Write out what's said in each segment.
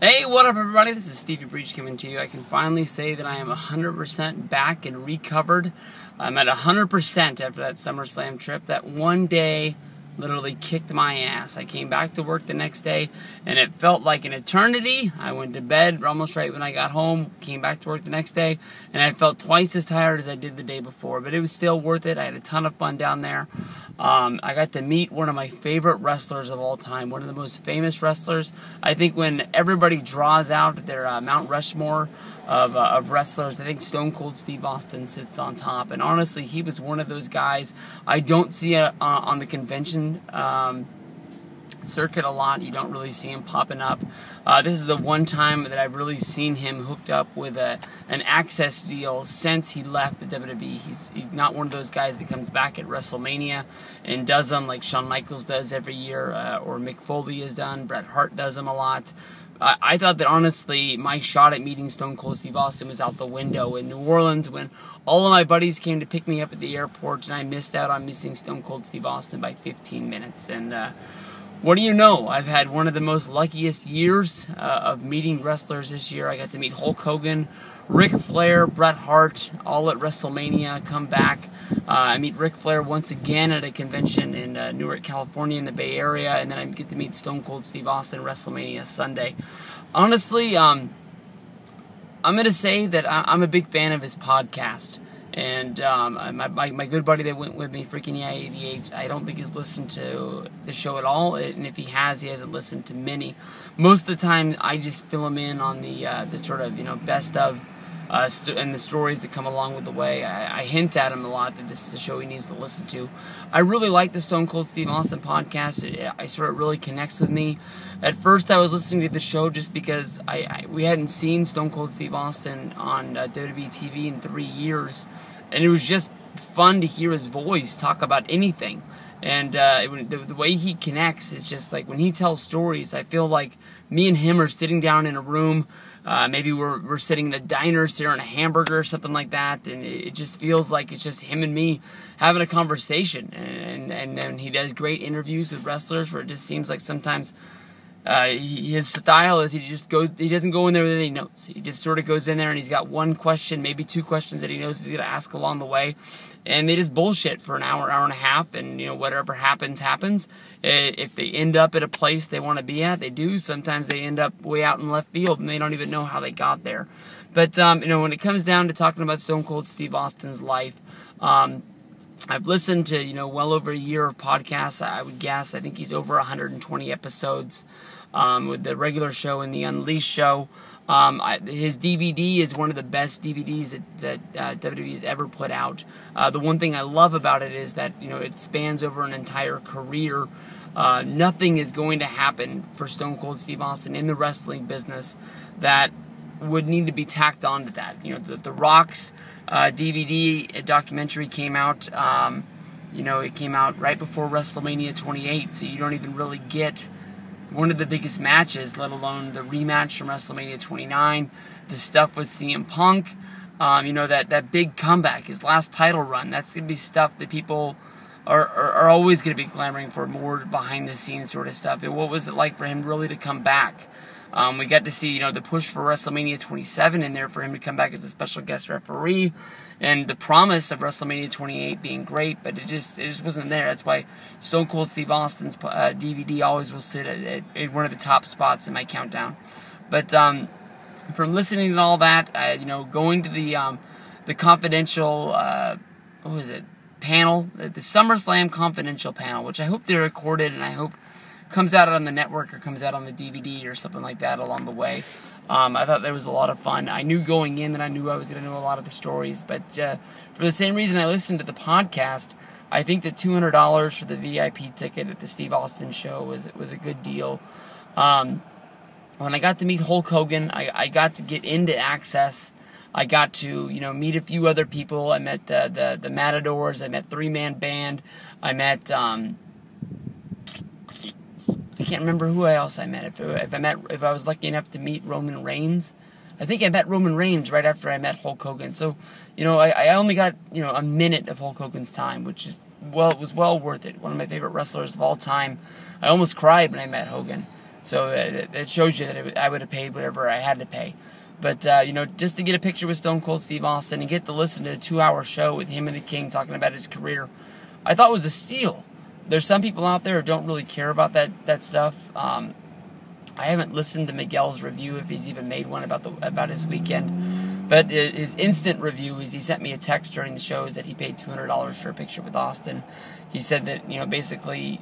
Hey, what up everybody? This is Stevie Breach coming to you. I can finally say that I am 100% back and recovered. I'm at 100% after that SummerSlam trip. That one day literally kicked my ass. I came back to work the next day and it felt like an eternity. I went to bed almost right when I got home, came back to work the next day, and I felt twice as tired as I did the day before, but it was still worth it. I had a ton of fun down there. I got to meet one of my favorite wrestlers of all time, one of the most famous wrestlers. I think when everybody draws out their Mount Rushmore of wrestlers, I think Stone Cold Steve Austin sits on top. And honestly, he was one of those guys I don't see on the convention circuit a lot. You don't really see him popping up. This is the one time that I've really seen him hooked up with an access deal since he left the WWE. He's not one of those guys that comes back at WrestleMania and does them like Shawn Michaels does every year, or Mick Foley has done. Bret Hart does them a lot. I thought that honestly my shot at meeting Stone Cold Steve Austin was out the window in New Orleans when all of my buddies came to pick me up at the airport, and I missed out on missing Stone Cold Steve Austin by 15 minutes. And what do you know? I've had one of the most luckiest years of meeting wrestlers this year. I got to meet Hulk Hogan, Ric Flair, Bret Hart, all at WrestleMania, come back. I meet Ric Flair once again at a convention in Newark, California in the Bay Area, and then I get to meet Stone Cold Steve Austin at WrestleMania Sunday. Honestly, I'm going to say that I'm a big fan of his podcast. And my good buddy that went with me, Freaking Yeah 88, I don't think he's listened to the show at all. And if he has, he hasn't listened to many. Most of the time, I just fill him in on the sort of, best of and the stories that come along with the way. I hint at him a lot that this is a show he needs to listen to. I really like the Stone Cold Steve Austin podcast. It sort of really connects with me. At first, I was listening to the show just because we hadn't seen Stone Cold Steve Austin on WWE TV in 3 years, and it was just fun to hear his voice talk about anything. And the way he connects is just like when he tells stories, I feel like me and him are sitting down in a room. Maybe we're sitting in a diner, sharing a hamburger or something like that, and it just feels like it's just him and me having a conversation. And then he does great interviews with wrestlers where it just seems like sometimes his style is he doesn't go in there with any notes. He just sort of goes in there and he's got one question, maybe two questions that he knows he's going to ask along the way, and they just bullshit for an hour and a half, and whatever happens. If they end up at a place they want to be at, they do. Sometimes they end up way out in left field and they don't even know how they got there. But when it comes down to talking about Stone Cold Steve Austin's life, I've listened to, well over a year of podcasts. I would guess. I think he's over 120 episodes with the regular show and the Unleashed show. His DVD is one of the best DVDs that WWE's ever put out. The one thing I love about it is that, it spans over an entire career. Nothing is going to happen for Stone Cold Steve Austin in the wrestling business that would need to be tacked onto that. The Rock's DVD documentary came out. It came out right before WrestleMania 28, so you don't even really get one of the biggest matches, let alone the rematch from WrestleMania 29. The stuff with CM Punk, that big comeback, his last title run. That's gonna be stuff that people are always gonna be clamoring for, more behind the scenes sort of stuff. And what was it like for him really to come back? We got to see, the push for WrestleMania 27 in there for him to come back as a special guest referee, and the promise of WrestleMania 28 being great, but it just wasn't there. That's why Stone Cold Steve Austin's DVD always will sit at one of the top spots in my countdown. But from listening to all that, going to the confidential, panel, the SummerSlam confidential panel, which I hope they recorded, and I hope comes out on the network or comes out on the DVD or something like that along the way. I thought there was a lot of fun. I knew going in that I knew I was going to know a lot of the stories, but for the same reason I listened to the podcast, I think that $200 for the VIP ticket at the Steve Austin show was a good deal. When I got to meet Hulk Hogan, I got to get into Access. I got to, meet a few other people. I met the Matadors. I met Three Man Band. I met I can't remember who else I met. If I was lucky enough to meet Roman Reigns, I think I met Roman Reigns right after I met Hulk Hogan. So, I only got a minute of Hulk Hogan's time, which it was well worth it. One of my favorite wrestlers of all time. I almost cried when I met Hogan. So it shows you that I would have paid whatever I had to pay. But, just to get a picture with Stone Cold Steve Austin and get to listen to a 2-hour show with him and the King talking about his career, I thought was a steal. There's some people out there who don't really care about that stuff. I haven't listened to Miguel's review, if he's even made one about his weekend. But his instant review is he sent me a text during the show is that he paid $200 for a picture with Austin. He said that, basically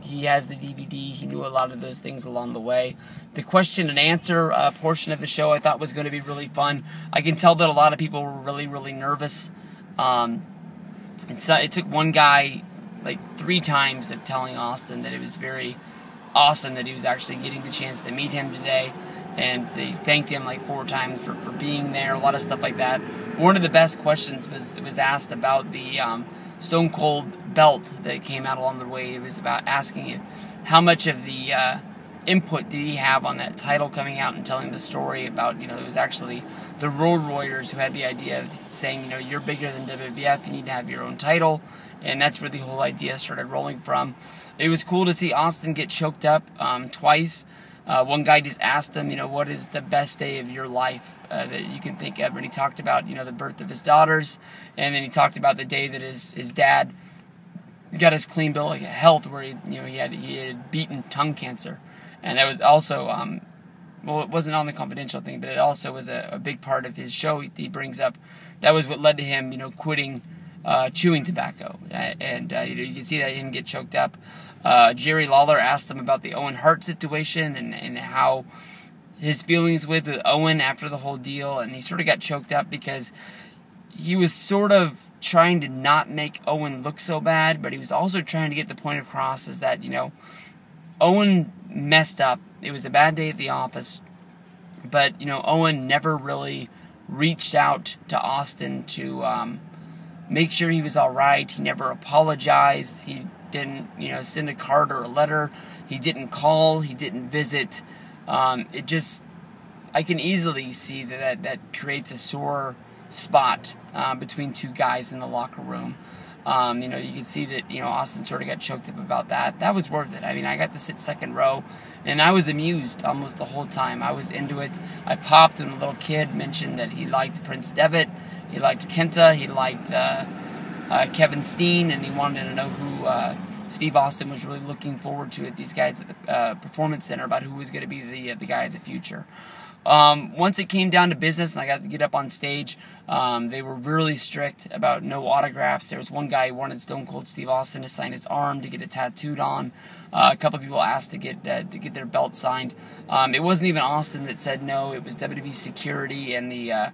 he has the DVD. He knew a lot of those things along the way. The question and answer portion of the show I thought was going to be really fun. I can tell that a lot of people were really, really nervous. It took one guy like 3 times of telling Austin that it was very awesome that he was actually getting the chance to meet him today. And they thanked him like 4 times for being there, a lot of stuff like that. One of the best questions was asked about the Stone Cold belt that came out along the way. It was about asking if how much of the input did he have on that title coming out and telling the story about, it was actually the Road Warriors who had the idea of saying, you're bigger than WWF, you need to have your own title. And that's where the whole idea started rolling from. It was cool to see Austin get choked up twice. One guy just asked him, what is the best day of your life that you can think of? And he talked about, the birth of his daughters. And then he talked about the day that his dad got his clean bill of health, where he had beaten tongue cancer. And that was also, it wasn't on the confidential thing, but it also was a big part of his show. He brings up that was what led to him, quitting chewing tobacco. And you can see that him get choked up. Jerry Lawler asked him about the Owen Hart situation and how his feelings with Owen after the whole deal, and he sort of got choked up because he was sort of trying to not make Owen look so bad, but he was also trying to get the point across is that, Owen messed up. It was a bad day at the office, but, Owen never really reached out to Austin to make sure he was all right. He never apologized. He didn't, send a card or a letter. He didn't call. He didn't visit. I can easily see that creates a sore spot between 2 guys in the locker room. You can see that, Austin sort of got choked up about that. That was worth it. I mean, I got to sit second row, and I was amused almost the whole time. I was into it. I popped when a little kid mentioned that he liked Prince Devitt, he liked Kenta, he liked Kevin Steen, and he wanted to know who Steve Austin was really looking forward to at these guys at the Performance Center about who was going to be the guy of the future. Once it came down to business and I got to get up on stage, they were really strict about no autographs. There was one guy who wanted Stone Cold Steve Austin to sign his arm to get it tattooed on. A couple people asked to get their belt signed. It wasn't even Austin that said no. It was WWE security and the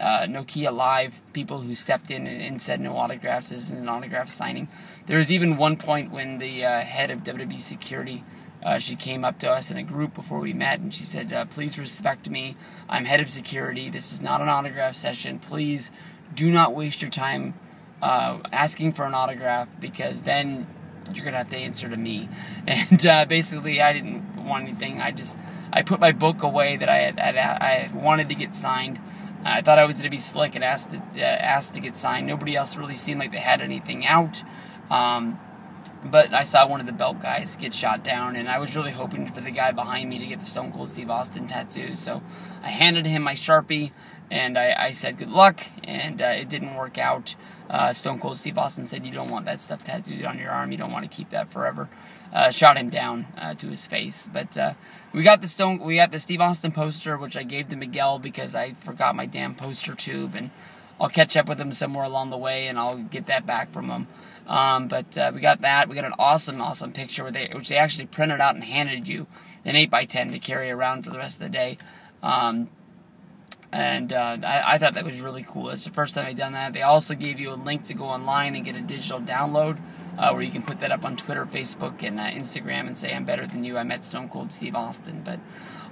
Nokia Live people who stepped in and said no autographs. This isn't an autograph signing. There was even one point when the head of WWE security, she came up to us in a group before we met, and she said, please respect me. I'm head of security. This is not an autograph session. Please do not waste your time asking for an autograph, because then you're going to have to answer to me. And basically, I didn't want anything. I put my book away that I had wanted to get signed. I thought I was going to be slick and asked to get signed. Nobody else really seemed like they had anything out. But I saw one of the belt guys get shot down, and I was really hoping for the guy behind me to get the Stone Cold Steve Austin tattoo. So I handed him my Sharpie, and I said good luck, and it didn't work out. Stone Cold Steve Austin said, you don't want that stuff tattooed on your arm. You don't want to keep that forever. Shot him down to his face. But we got the Steve Austin poster, which I gave to Miguel because I forgot my damn poster tube, and I'll catch up with him somewhere along the way, and I'll get that back from him. But we got that. We got an awesome picture which they actually printed out and handed you, an 8x10 to carry around for the rest of the day. I thought that was really cool. It's the first time they've done that. They also gave you a link to go online and get a digital download where you can put that up on Twitter, Facebook, and Instagram and say, I'm better than you. I met Stone Cold Steve Austin. But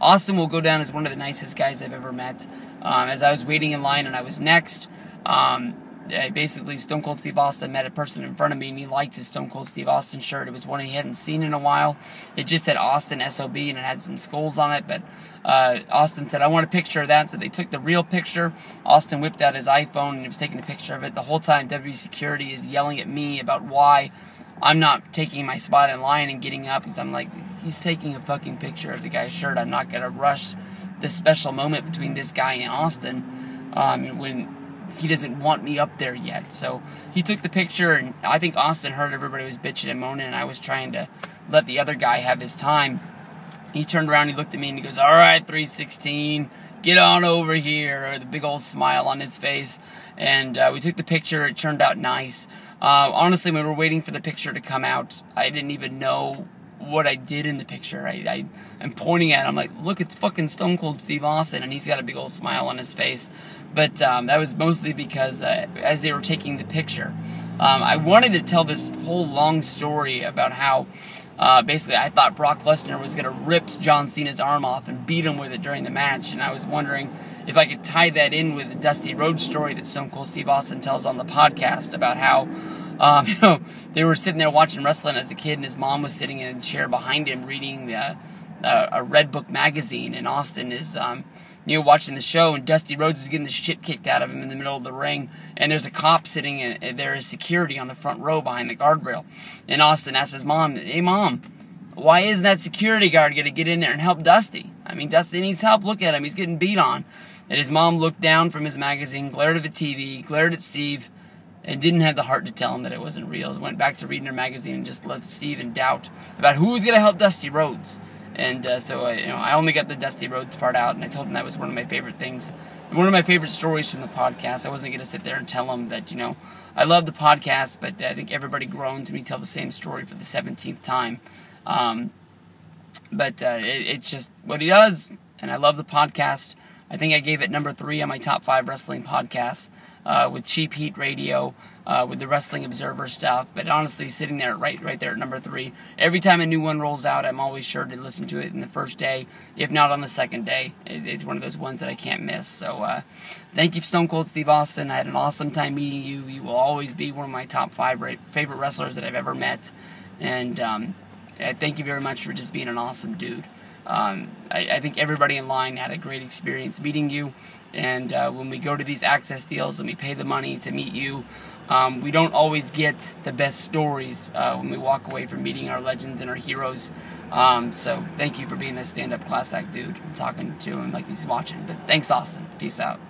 Austin will go down as one of the nicest guys I've ever met. As I was waiting in line and I was next, basically Stone Cold Steve Austin met a person in front of me, and he liked his Stone Cold Steve Austin shirt. It was one he hadn't seen in a while. It just said Austin SOB, and it had some skulls on it, but Austin said, I want a picture of that, so they took the real picture. Austin whipped out his iPhone and he was taking a picture of it. The whole time WWE security is yelling at me about why I'm not taking my spot in line and getting up because I'm like, he's taking a fucking picture of the guy's shirt. I'm not going to rush this special moment between this guy and Austin when he doesn't want me up there yet. So he took the picture, and I think Austin heard everybody was bitching and moaning, and I was trying to let the other guy have his time. He turned around, he looked at me, and he goes, all right, 316, get on over here, with a big old smile on his face. And we took the picture. It turned out nice. Honestly, when we were waiting for the picture to come out, I didn't even know what I did in the picture. I'm pointing at him like, look, it's fucking Stone Cold Steve Austin, and he's got a big old smile on his face. But that was mostly because as they were taking the picture, I wanted to tell this whole long story about how basically I thought Brock Lesnar was going to rip John Cena's arm off and beat him with it during the match, and I was wondering if I could tie that in with the Dusty Rhodes story that Stone Cold Steve Austin tells on the podcast about how they were sitting there watching wrestling as a kid, and his mom was sitting in a chair behind him reading a Red Book magazine, and Austin is watching the show, and Dusty Rhodes is getting the shit kicked out of him in the middle of the ring, and there's a cop sitting and there is security on the front row behind the guardrail, and Austin asks his mom, hey mom, why isn't that security guard going to get in there and help Dusty? I mean, Dusty needs help. Look at him, he's getting beat on. And his mom looked down from his magazine, glared at the TV, glared at Steve, and didn't have the heart to tell him that it wasn't real. Went back to reading her magazine and just left Steve in doubt about who was going to help Dusty Rhodes. And so I only got the Dusty Rhodes part out, and I told him that was one of my favorite things, one of my favorite stories from the podcast. I wasn't going to sit there and tell him that, I love the podcast, but I think everybody groaned to me tell the same story for the 17th time. But it's just what he does, and I love the podcast. I think I gave it number 3 on my top 5 wrestling podcasts, with Cheap Heat Radio, with the Wrestling Observer stuff. But honestly, sitting there right there at number 3. Every time a new one rolls out, I'm always sure to listen to it in the first day, if not on the second day. It's one of those ones that I can't miss. So thank you, Stone Cold Steve Austin. I had an awesome time meeting you. You will always be one of my top 5 favorite wrestlers that I've ever met. And thank you very much for just being an awesome dude. I think everybody in line had a great experience meeting you, and when we go to these access deals and we pay the money to meet you, we don't always get the best stories when we walk away from meeting our legends and our heroes. So thank you for being a stand-up class act dude. I'm talking to him like he's watching, but thanks, Austin. Peace out.